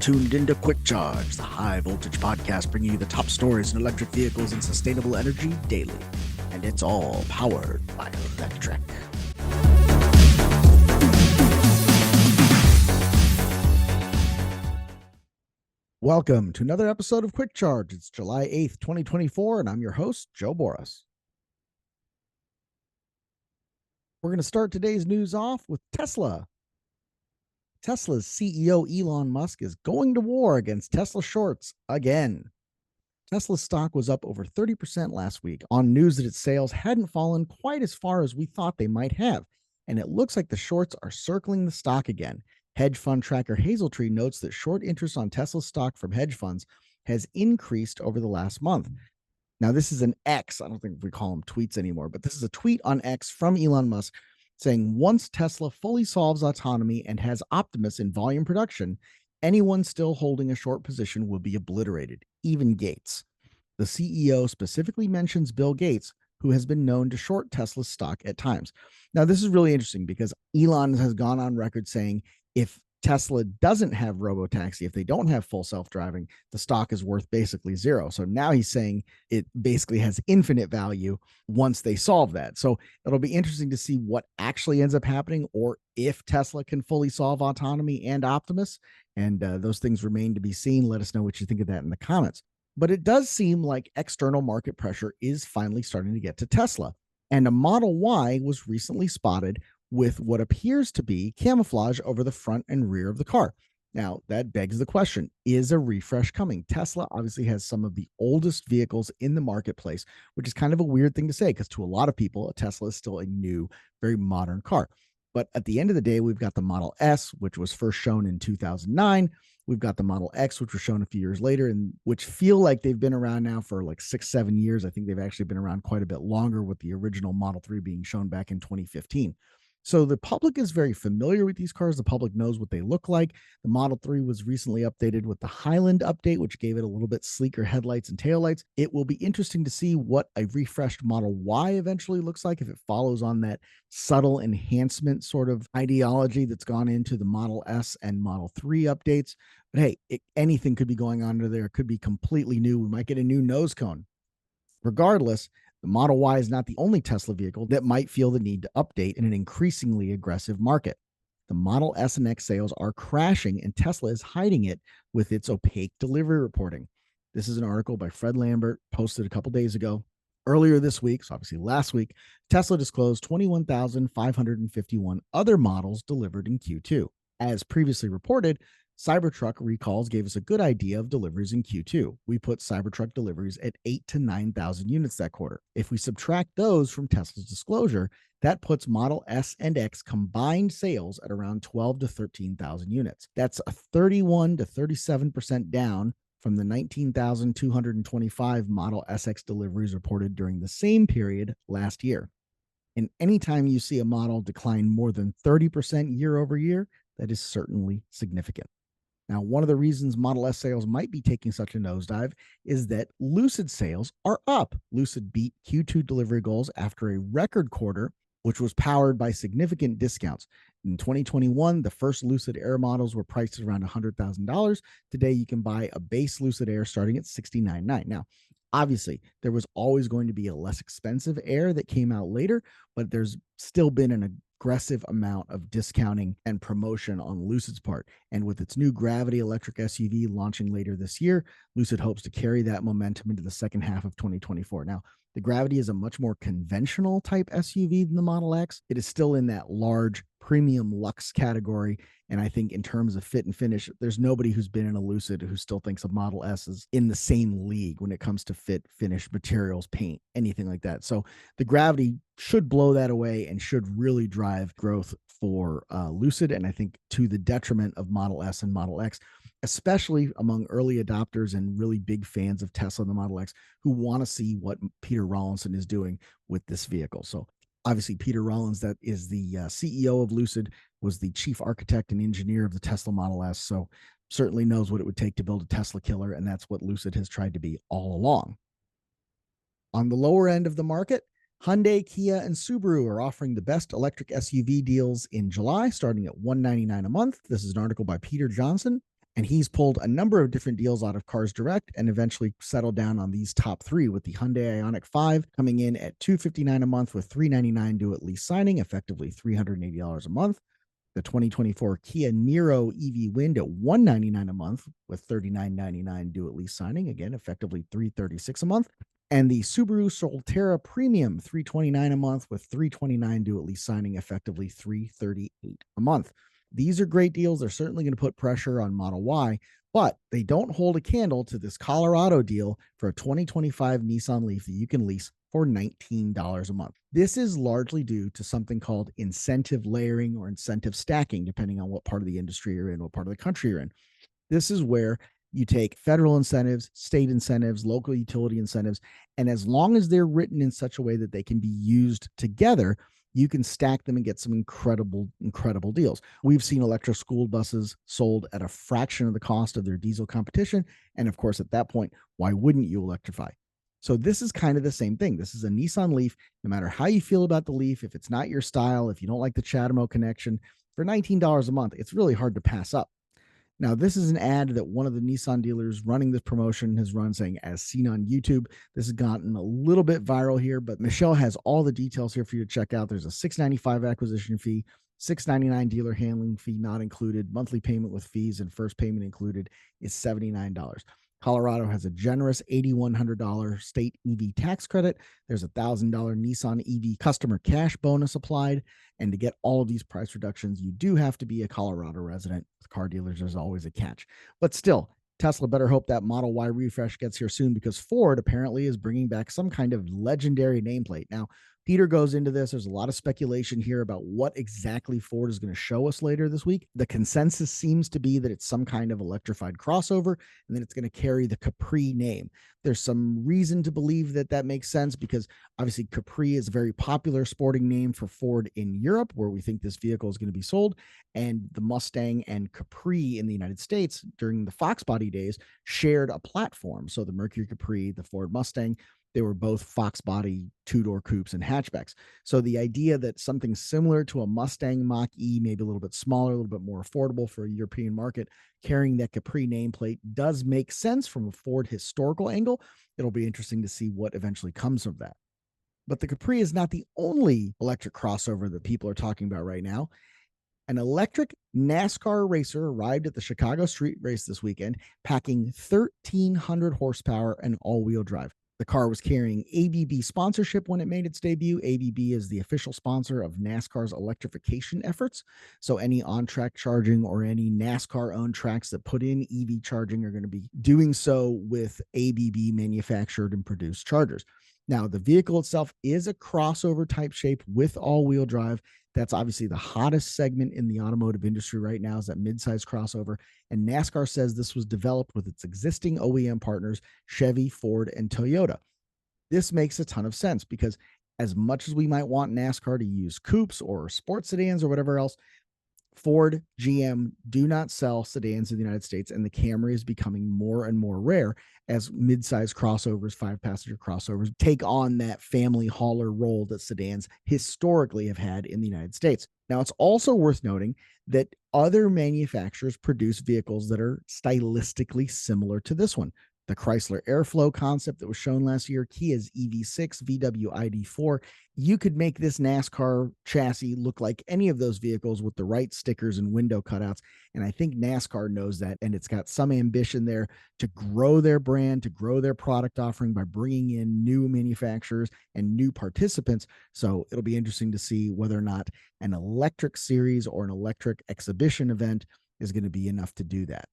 tuned into Quick Charge, the high voltage podcast bringing you the top stories in electric vehicles and sustainable energy daily. And it's all powered by electric. Welcome to another episode of Quick Charge. It's July 8th, 2024, and I'm your host, Joe Boris. We're going to start today's news off with Tesla. Tesla's CEO Elon Musk is going to war against Tesla shorts again. Tesla's stock was up over 30% last week on news that its sales hadn't fallen quite as far as we thought they might have, and it looks like the shorts are circling the stock again. Hedge fund tracker Hazeltree notes that short interest on Tesla's stock from hedge funds has increased over the last month. Now, this is an X. I don't think we call them tweets anymore, but this is a tweet on X from Elon Musk saying, once Tesla fully solves autonomy and has Optimus in volume production, anyone still holding a short position will be obliterated, even Gates. The CEO specifically mentions Bill Gates, who has been known to short Tesla's stock at times. Now, this is really interesting because Elon has gone on record saying if Tesla doesn't have robotaxi, if they don't have full self-driving, the stock is worth basically zero. So now he's saying it basically has infinite value once they solve that. So it'll be interesting to see what actually ends up happening, or if Tesla can fully solve autonomy and Optimus. And those things remain to be seen. Let us know what you think of that in the comments. But it does seem like external market pressure is finally starting to get to Tesla. And a Model Y was recently spotted with what appears to be camouflage over the front and rear of the car. Now, that begs the question, is a refresh coming? Tesla obviously has some of the oldest vehicles in the marketplace, which is kind of a weird thing to say because to a lot of people, a Tesla is still a new, very modern car. But at the end of the day, we've got the Model S, which was first shown in 2009. We've got the Model X, which was shown a few years later, and which feel like they've been around now for like 6-7 years. I think they've actually been around quite a bit longer, with the original Model 3 being shown back in 2015. So the public is very familiar with these cars. The public knows what they look like. The Model 3 was recently updated with the Highland update, which gave it a little bit sleeker headlights and taillights. It will be interesting to see what a refreshed Model Y eventually looks like, if it follows on that subtle enhancement sort of ideology that's gone into the Model S and Model 3 updates. But hey, anything could be going on under there. It could be completely new. We might get a new nose cone. Regardless, the Model Y is not the only Tesla vehicle that might feel the need to update in an increasingly aggressive market. The Model S and X sales are crashing, and Tesla is hiding it with its opaque delivery reporting. This is an article by Fred Lambert, posted a couple days ago. Earlier this week, so obviously last week, Tesla disclosed 21,551 other models delivered in Q2. As previously reported, Cybertruck recalls gave us a good idea of deliveries in Q2. We put Cybertruck deliveries at 8,000 to 9,000 units that quarter. If we subtract those from Tesla's disclosure, that puts Model S and X combined sales at around 12,000 to 13,000 units. That's a 31 to 37% down from the 19,225 Model SX deliveries reported during the same period last year. And anytime you see a model decline more than 30% year over year, that is certainly significant. Now, one of the reasons Model S sales might be taking such a nosedive is that Lucid sales are up. Lucid beat Q2 delivery goals after a record quarter, which was powered by significant discounts. In 2021, the first Lucid Air models were priced at around $100,000. Today, you can buy a base Lucid Air starting at $69,900. Now, obviously, there was always going to be a less expensive Air that came out later, but there's still been an aggressive amount of discounting and promotion on Lucid's part. And with its new Gravity electric SUV launching later this year, Lucid hopes to carry that momentum into the second half of 2024. Now, the Gravity is a much more conventional type SUV than the Model X. It is still in that large premium luxe category. And I think in terms of fit and finish, there's nobody who's been in a Lucid who still thinks a Model S is in the same league when it comes to fit, finish, materials, paint, anything like that. So the Gravity should blow that away and should really drive growth for Lucid. And I think to the detriment of Model S and Model X, especially among early adopters and really big fans of Tesla and the Model X who want to see what Peter Rawlinson is doing with this vehicle. So obviously, Peter Rollins, that is the CEO of Lucid, was the chief architect and engineer of the Tesla Model S. So certainly knows what it would take to build a Tesla killer. And that's what Lucid has tried to be all along. On the lower end of the market, Hyundai, Kia, and Subaru are offering the best electric SUV deals in July, starting at $199 a month. This is an article by Peter Johnson. And he's pulled a number of different deals out of Cars Direct and eventually settled down on these top three, with the Hyundai Ioniq 5 coming in at $259 a month with $399 due at lease signing, effectively $380 a month. The 2024 Kia Niro EV Wind at $199 a month with $39.99 due at lease signing, again effectively $336 a month. And the Subaru Solterra Premium $329 a month with $329 due at lease signing, effectively $338 a month. These are great deals. They're certainly going to put pressure on Model Y, but they don't hold a candle to this Colorado deal for a 2025 Nissan Leaf that you can lease for $19 a month. This is largely due to something called incentive layering or incentive stacking, depending on what part of the industry you're in, what part of the country you're in. This is where you take federal incentives, state incentives, local utility incentives, and as long as they're written in such a way that they can be used together, you can stack them and get some incredible deals. We've seen electric school buses sold at a fraction of the cost of their diesel competition. And of course, at that point, why wouldn't you electrify? So this is kind of the same thing. This is a Nissan Leaf. No matter how you feel about the Leaf, if it's not your style, if you don't like the Chatamo connection, for $19 a month, it's really hard to pass up. Now, this is an ad that one of the Nissan dealers running this promotion has run, saying, as seen on YouTube. This has gotten a little bit viral here, but Michelle has all the details here for you to check out. There's a $695 acquisition fee, $699 dealer handling fee not included, monthly payment with fees, and first payment included is $79. Colorado has a generous $8,100 state EV tax credit. There's a $1,000 Nissan EV customer cash bonus applied. And to get all of these price reductions, you do have to be a Colorado resident. With car dealers, there's always a catch. But still, Tesla better hope that Model Y refresh gets here soon, because Ford apparently is bringing back some kind of legendary nameplate. Now, Peter goes into this. There's a lot of speculation here about what exactly Ford is going to show us later this week. The consensus seems to be that it's some kind of electrified crossover, and then it's going to carry the Capri name. There's some reason to believe that that makes sense, because obviously Capri is a very popular sporting name for Ford in Europe, where we think this vehicle is going to be sold. And the Mustang and Capri in the United States during the Fox body days shared a platform. So the Mercury Capri, the Ford Mustang, they were both Fox body two-door coupes and hatchbacks. So the idea that something similar to a Mustang Mach-E, maybe a little bit smaller, a little bit more affordable for a European market, carrying that Capri nameplate does make sense from a Ford historical angle. It'll be interesting to see what eventually comes of that. But the Capri is not the only electric crossover that people are talking about right now. An electric NASCAR racer arrived at the Chicago street race this weekend, packing 1,300 horsepower and all-wheel drive. The car was carrying ABB sponsorship when it made its debut. ABB is the official sponsor of NASCAR's electrification efforts. So any on-track charging or any NASCAR-owned tracks that put in EV charging are going to be doing so with ABB manufactured and produced chargers. Now, the vehicle itself is a crossover type shape with all-wheel drive. That's obviously the hottest segment in the automotive industry right now, is that mid-size crossover. And NASCAR says this was developed with its existing OEM partners, Chevy, Ford, and Toyota. This makes a ton of sense, because as much as we might want NASCAR to use coupes or sports sedans or whatever else, Ford, GM do not sell sedans in the United States, and the Camry is becoming more and more rare as mid-size crossovers, 5-passenger crossovers, take on that family hauler role that sedans historically have had in the United States. Now, it's also worth noting that other manufacturers produce vehicles that are stylistically similar to this one. The Chrysler Airflow concept that was shown last year, Kia's EV6, VW ID4. You could make this NASCAR chassis look like any of those vehicles with the right stickers and window cutouts. And I think NASCAR knows that, and it's got some ambition there to grow their brand, to grow their product offering by bringing in new manufacturers and new participants. So it'll be interesting to see whether or not an electric series or an electric exhibition event is going to be enough to do that.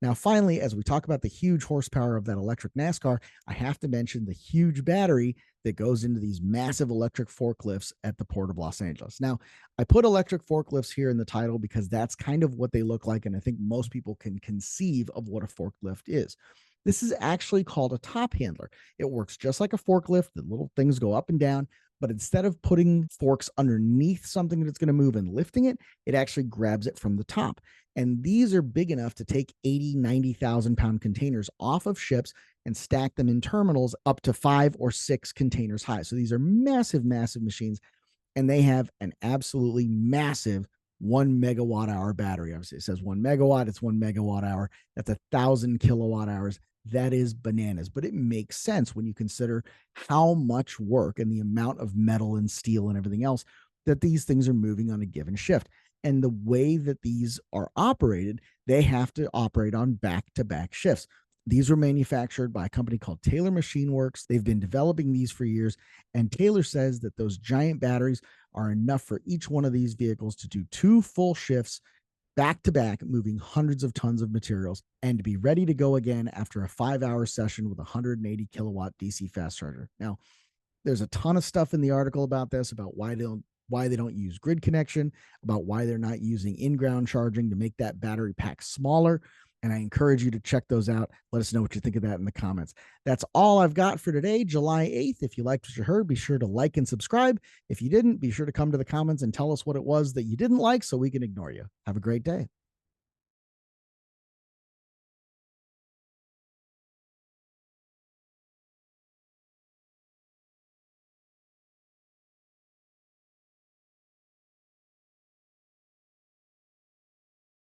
Now, finally, as we talk about the huge horsepower of that electric NASCAR, I have to mention the huge battery that goes into these massive electric forklifts at the Port of Los Angeles. Now, I put electric forklifts here in the title because that's kind of what they look like, and I think most people can conceive of what a forklift is. This is actually called a top handler. It works just like a forklift. The little things go up and down, but instead of putting forks underneath something that's going to move and lifting it, it actually grabs it from the top. And these are big enough to take 80, 90,000 pound containers off of ships and stack them in terminals up to 5 or 6 containers high. So these are massive, massive machines, and they have an absolutely massive 1 megawatt hour battery. Obviously, it says 1 megawatt, it's 1 megawatt hour. That's 1,000 kilowatt hours. That is bananas, but it makes sense when you consider how much work and the amount of metal and steel and everything else that these things are moving on a given shift. And the way that these are operated, they have to operate on back to back shifts. These were manufactured by a company called Taylor Machine Works. They've been developing these for years. And Taylor says that those giant batteries are enough for each one of these vehicles to do 2 full shifts back to back, moving hundreds of tons of materials, and to be ready to go again after a 5 hour session with a 180 kilowatt DC fast charger. Now, there's a ton of stuff in the article about this, about why they don't use grid connection, about why they're not using in-ground charging to make that battery pack smaller. And I encourage you to check those out. Let us know what you think of that in the comments. That's all I've got for today, July 8th. If you liked what you heard, be sure to like and subscribe. If you didn't, be sure to come to the comments and tell us what it was that you didn't like so we can ignore you. Have a great day.